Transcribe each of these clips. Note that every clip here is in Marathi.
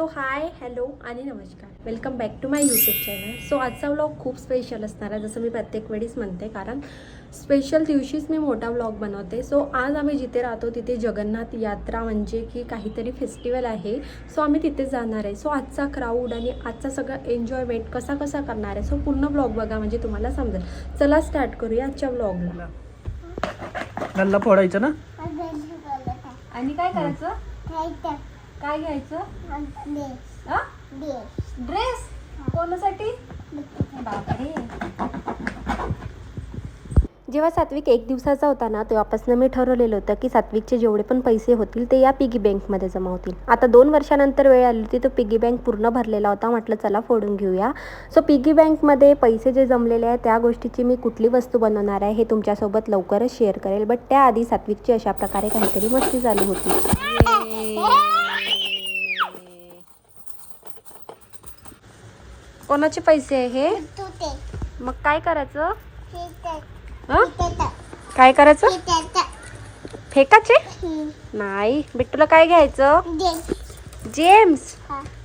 सो हाय, हॅलो आणि नमस्कार, welcome back to my YouTube channel. So आजचा व्लॉग खूप स्पेशल असणार आहे, जसं मी प्रत्येक वेळीच म्हणते, कारण स्पेशल दिवशीच मी मोठा व्लॉग बनवते. सो आज आम्ही जिथे राहतो तिथे जगन्नाथ यात्रा म्हणजे की काहीतरी फेस्टिवल आहे. सो आम्ही तिथे जाणार आहे. सो आजचा क्राऊड आणि आजचा सगळं एन्जॉयमेंट कसा करणार आहे, सो पूर्ण व्लॉग बघा म्हणजे तुम्हाला समजेल. चला स्टार्ट करूया आजच्या व्लॉगला. गल्ला फोडायचं ना. आणि काय करायचं, काय घ्यायचं, ड्रेस कोणासाठी. बापरे. जेव्हा सात्विक 1 दिवसाचा होता ना, तेव्हापासून मी ठरवलेलं होतं की सात्विकचे जेवढे पण पैसे होतील ते या पिगी बँकमध्ये जमा होतील. आता 2 वर्षानंतर वेळ आली होती, तो पिगी बँक पूर्ण भरलेला होता. म्हटलं चला फोडून घेऊया. सो पिगी बँकमध्ये पैसे जे जमलेले आहेत त्या गोष्टीची मी कुठली वस्तू बनवणार आहे हे तुमच्यासोबत लवकरच शेअर करेल. बट त्याआधी सात्विकची अशा प्रकारे काहीतरी मस्ती चालू होती. कोणाचे पैसे आहे हे? मग काय करायचं, काय करायचं, फेकाचे नाही. बिट्टूला काय घ्यायचं, जेम्स.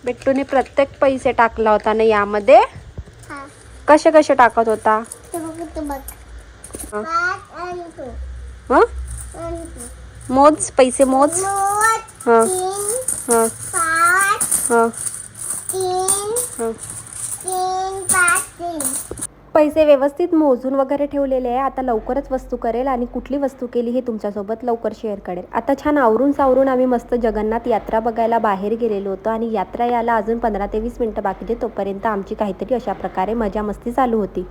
बिट्टूने प्रत्येक पैसे टाकला होता ना यामध्ये. कसे कसे टाकत होता, मोज पैसे मोज. हां हां हां. पैसे व्यवस्थित मोजून वगैरे ठेवलेले आहे. आता लवकरच वस्तू करेल आणि कुठली वस्तू केली हे तुमच्यासोबत लवकर शेअर करेल. आता छान आवरून सावरून आम्ही मस्त जगन्नाथ यात्रा बघायला बाहेर गेलेलो होतो आणि यात्रा यायला अजून 15 ते 20 मिनटं बाकी होते. तोपर्यंत आमची काहीतरी अशा प्रकारे मजा मस्ती चालू होती.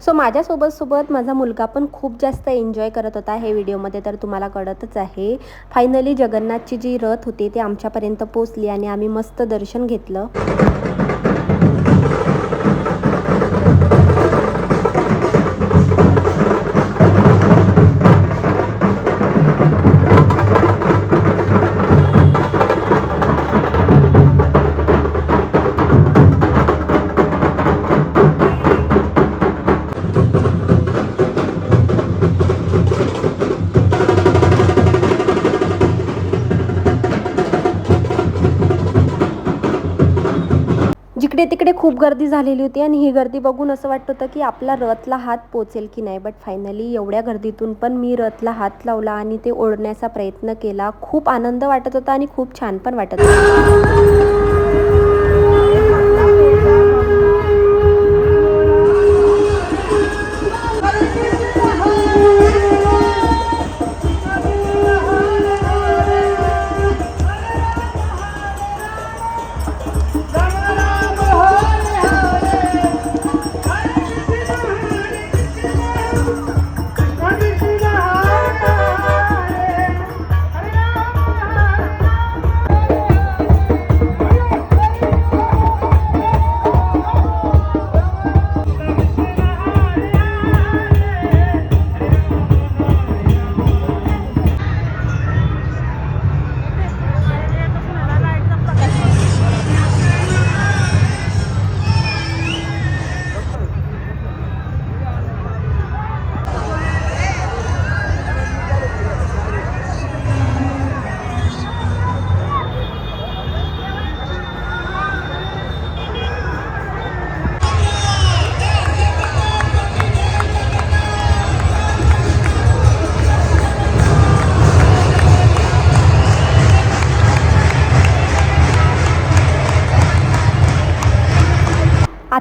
सो माझ्यासोबत माझा मुलगा पण खूप जास्त एन्जॉय करत होता हे व्हिडिओमध्ये, तर तुम्हाला कळतच आहे. फायनली जगन्नाथची जी रथ होती ती आमच्यापर्यंत पोचली आणि आम्ही मस्त दर्शन घेतलं. जिकडे तिकडे खूप गर्दी झालेली होती आणि ही गर्दी बघून असं वाटत होतं की आपला रथला हात पोचेल की नाही. बट फायनली एवढ्या गर्दीतून पण मी रथला हात लावला आणि ते ओढण्याचा प्रयत्न केला. खूप आनंद वाटत होता आणि खूप छान पण वाटत होता.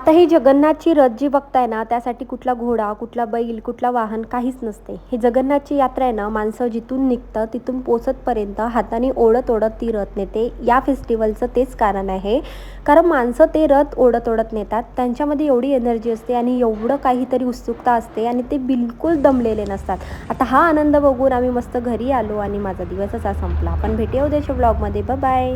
आता ही जगन्नाथची रथ जी बघताय ना, त्यासाठी कुठला घोडा, कुठला बैल, कुठला वाहन काहीच नसते. ही जगन्नाथची यात्रा आहे ना, माणसं जिथून निघतं तिथून पोचतपर्यंत हाताने ओढत ओढत ती रथ नेते. या फेस्टिवलचं तेच कारण आहे, कारण माणसं ते रथ ओढत ओढत नेतात. त्यांच्यामध्ये एवढी एनर्जी असते आणि एवढं काहीतरी उत्सुकता असते आणि ते बिलकुल दमलेले नसतात. आता हा आनंद बघून आम्ही मस्त घरी आलो आणि माझा दिवस असा संपला. आपण भेटूया उद्याच्या ब्लॉगमध्ये. Bye bye.